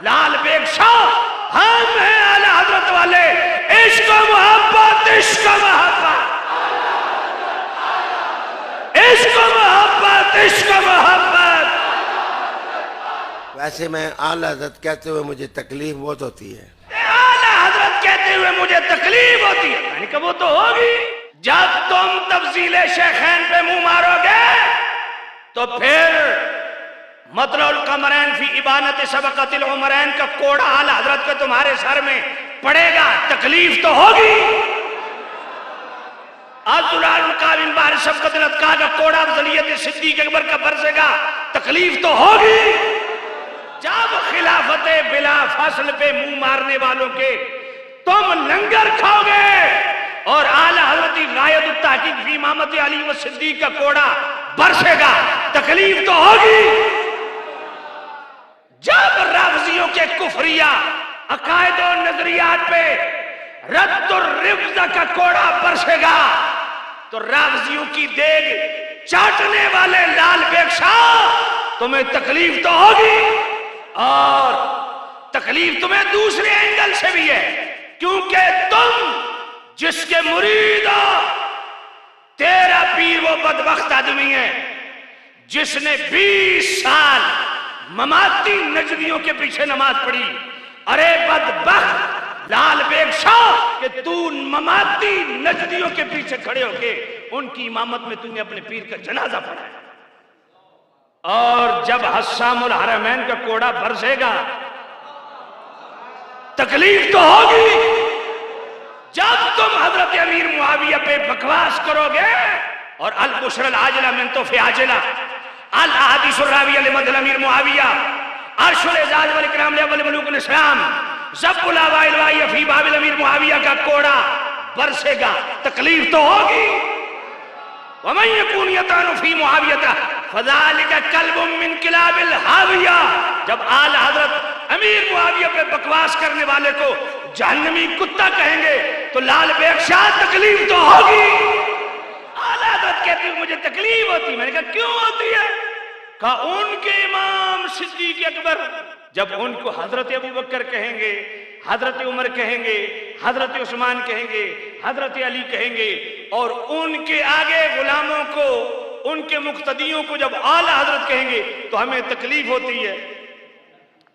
लाल bag Shah हम हैं आला हजरत वाले। इश्क मोहब्बत, इश्क मोहब्बत, इश्क मोहब्बत, इश्क मोहब्बत। वैसे मैं आला हजरत कहते हुए मुझे तकलीफ बहुत होती है। आला हजरत कहते हुए मुझे तकलीफ होती है। मैंने कहा वो तो होगी। जब तुम तफसीले शेखैन पे मुंह मारोगे तो फिर मतलुल कमरैन फी इबानत सबक़तिल उमरैन का कोड़ा आला हजरत के तुम्हारे सर में पड़ेगा, तकलीफ तो होगी। अब्दुल बार शफ़क़तिल अत्का का कोड़ा अफ़ज़लियत सिद्दीक़ अकबर का बरसेगा, तकलीफ तो होगी। जब खिलाफते बिला फसल पे मुंह मारने वालों के तुम लंगर खाओगे और आला हज़रत गायतुत तहक़ीक़ फी इमामत अली व सिद्दीक़ का कोड़ा बरसेगा, तकलीफ तो होगी। जब राफ़ज़ियों के कुफरिया अकायद और नजरियात पे रद्दुर रिफ्ज़ का कोड़ा बरसेगा तो राफ़ज़ियों की देग चाटने वाले लाल बेग शाह तुम्हें तकलीफ तो होगी। और तकलीफ तुम्हें दूसरे एंगल से भी है, क्योंकि तुम जिसके मुरीद हो, तेरा पीर वो बदबख्त आदमी है जिसने 20 साल ममाती नजदियों के पीछे नमाज पढ़ी। अरे बदबख्त लाल बेग शाह कि तू ममाती नजदियों के पीछे खड़े होके उनकी इमामत में तूने अपने पीर का जनाजा पढ़ाया। और जब हस्सामुल हरमैन का कोड़ा बरसेगा तकलीफ तो होगी। जब तुम हजरत अमीर मुआविया पे बकवास करोगे और अल बुशरल आजिला मिन तोफे आजिला अल अहादीसुर राविया लिमदल अमीर मुआविया अर्शुल इजाज वल इकराम लिअव्वल मुलूकुल इस्लाम ज़ब्बुल अवाइल व फी बाबिल अमीर मुआविया का कोड़ा बरसेगा, तकलीफ तो होगी। वमन यकून यतानु फी मुआविया फज़ालिका कल्बुम मिन किलाबिल हाविया। जब आला हजरत अमीर मुआविया पे बकवास करने वाले को जहन्नमी कुत्ता कहेंगे तो लाल बेग शाह तकलीफ तो होगी। आला हजरत कहती है मुझे तकलीफ होती। मैंने कहा क्यों होती है? कहा उनके इमाम सिद्दीक़ अकबर जब उनको हजरत अबू बकर कहेंगे, हजरत उमर कहेंगे, हजरत उस्मान कहेंगे, हजरत अली कहेंगे और उनके आगे गुलामों को, उनके मुक्तदियों को जब आला हजरत कहेंगे तो हमें तकलीफ होती है।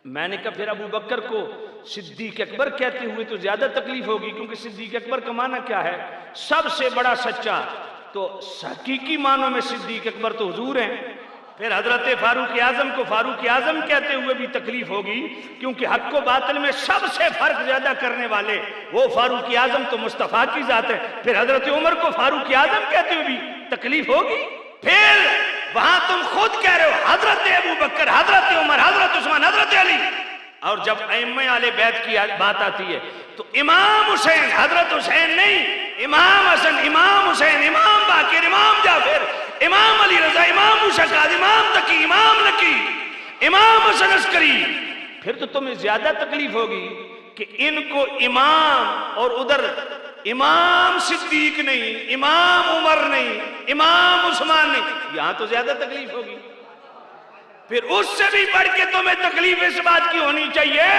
मैंने कहा फिर अबू बकर को सिद्दीक़ अकबर कहते हुए तो ज्यादा तकलीफ होगी, क्योंकि सिद्दीक़ अकबर का माना क्या है? सबसे बड़ा सच्चा। तो हकीकी मानों में सिद्दीक़ अकबर तो हुजूर हैं। फिर हजरत फारूक आजम को फारूक आजम कहते हुए भी तकलीफ होगी, क्योंकि हक को बातिल में सबसे फर्क ज्यादा करने वाले वो फारूक आजम तो मुस्तफा की जात है। फिर हजरत उमर को फारूक आजम कहते हुए भी तकलीफ होगी। फिर वहां तुम खुद कह रहे हो हजरत अबू बकर, हजरत उमर, हजरत उस्मान, हजरत अली। और जब अइम्मा आले बैत की बात आती है तो इमाम हुसैन, हजरत हुसैन नहीं, इमाम हसन, इमाम हुसैन, इमाम बाकिर, इमाम जाफिर, इमाम अली रजा, इमाम मुशक्काद, इमाम तकी, इमाम नकी, इमाम हसन अस्करी। फिर तो तुम्हें ज्यादा तकलीफ होगी कि इनको इमाम और उधर इमाम सिद्दीक नहीं, इमाम उमर नहीं, इमाम उस्मान नहीं, यहां तो ज्यादा तकलीफ होगी। फिर उससे भी बढ़ के तुम्हें तकलीफ इस बात की होनी चाहिए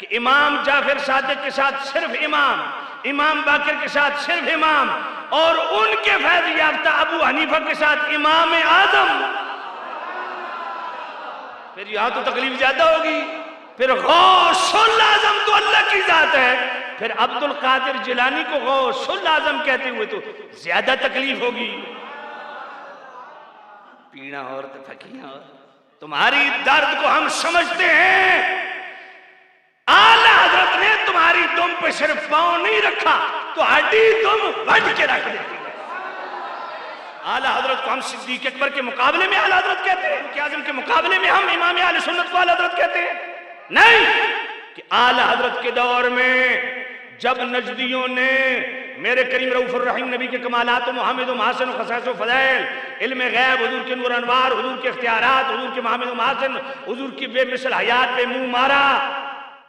कि इमाम जाफर सादिक के साथ सिर्फ इमाम, इमाम बाकिर के साथ सिर्फ इमाम और उनके फैज़ याफ्ता अबू हनीफा के साथ इमाम आजम। फिर यहां तो तकलीफ ज्यादा होगी। फिर गौसुल आजम तो अल्लाह की जात है, फिर अब्दुल कादिर जिलानी को गौसुल आजम कहते हुए तो ज्यादा तकलीफ होगी। पीड़ा और तो फकियां और तुम्हारी दर्द को हम समझते हैं। आला हजरत ने तुम्हारी दुम पे सिर्फ पांव नहीं रखा तो हड्डी तुम बढ़ के रख देती है। आला हजरत को हम सिद्दीक अकबर के मुकाबले में आला हजरत कहते हैं, कि आजम के मुकाबले में हम इमाम आले सुन्नत को आला हजरत कहते हैं? नहीं, कि आला हजरत के दौर में जब नजदियों ने मेरे करीम रऊफुर रहीम नबी के कमालात मोहम्मद महसन खसास फज़ाइल, इल्म गैब, हुजूर के नूर अनवार, हुजूर के इख्तियारात, हुजूर के मोहम्मद महसन, हुजूर की बेमिसल हयात पे मुंह मारा,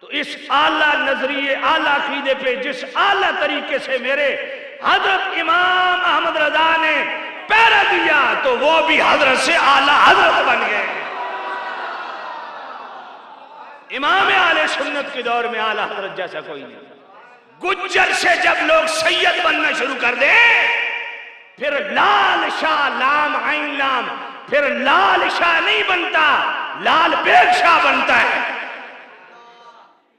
तो इस आला नजरिए, आला अकीदे पे जिस आला तरीके से मेरे हजरत इमाम अहमद रजा ने पैरा दिया तो वो भी हजरत से आला हजरत बन गए। इमाम आले सुन्नत के दौर में आला हजरत जैसा कोई नहीं। गुज्जर से जब लोग सैयद बनना शुरू कर दे, फिर लाल शाह लाम आइन लाम, फिर लाल शाह नहीं बनता, लाल बेग शाह बनता है।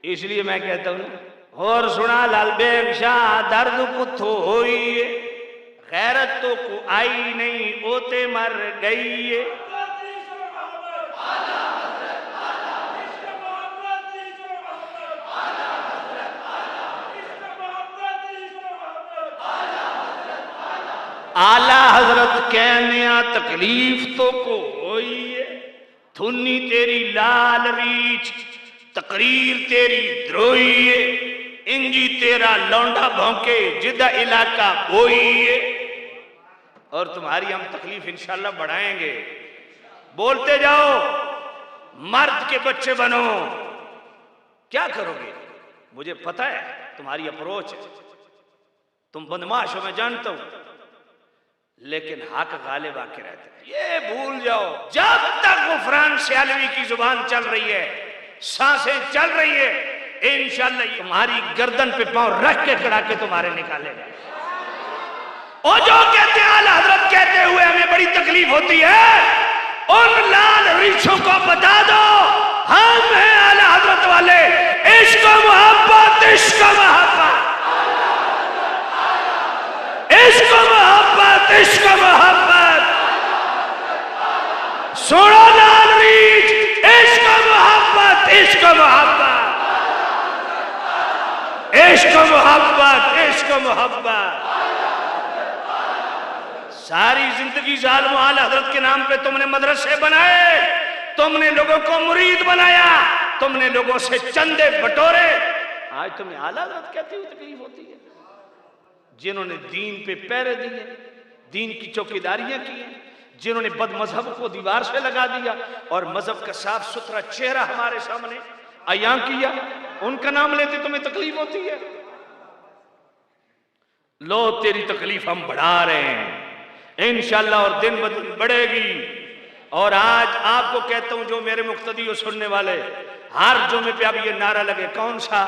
इसलिए मैं कहता हूं और सुना लाल बेग शाह दर्द कुथो होई, गैरत तो को आई नहीं ओते मर गई है। आला हजरत कहने तकलीफ तो को होई है, थुन्नी तेरी लाल रीछ तकरीर तेरी द्रोही है, इंजी तेरा लौंडा भौंके जिदा इलाका बोई है। और तुम्हारी हम तकलीफ इंशाल्लाह बढ़ाएंगे। बोलते जाओ, मर्द के बच्चे बनो। क्या करोगे मुझे पता है, तुम्हारी अप्रोच है, तुम बदमाश हो मैं जानता हूं, लेकिन हक गालिब आके रहते हैं। ये भूल जाओ, जब तक गुफरान सियालवी की जुबान चल रही है, सांसें चल रही है, इंशाल्लाह तुम्हारी गर्दन पे पांव रख के खड़ा के तुम्हारे निकालेगा। और जो कहते हैं आला हजरत कहते हुए हमें बड़ी तकलीफ होती है, उन लाल रीछों को बता दो हम हैं आला हजरत वाले। इश्क मोहब्बत, इश्क मोहब्बत, इश्क मोहब्बत, इश्क मोहब्बत। सुनो लाल रीछ, इश्क मोहब्बत, इश्क मोहब्बत, इश्क मोहब्बत, इश्क मोहब्बत। सारी जिंदगी जालिम आला हजरत के नाम पे तुमने मदरसे बनाए, तुमने लोगों को मुरीद बनाया, तुमने लोगों से चंदे बटोरे। आज तुम्हें आला हजरत कहते हुए तकलीफ होती है। जिन्होंने दीन पे पैरे दिए, दीन की चौकीदारियां की हैं, जिन्होंने बद मजहब को दीवार से लगा दिया और मजहब का साफ सुथरा चेहरा हमारे सामने अयां किया, उनका नाम लेते तुम्हें तकलीफ होती है। लो तेरी तकलीफ हम बढ़ा रहे हैं इंशाल्लाह, और दिन ब दिन बढ़ेगी। और आज आपको कहता हूं, जो मेरे मुक्तदी और सुनने वाले, हर जुमे पे अब ये नारा लगे, कौन सा?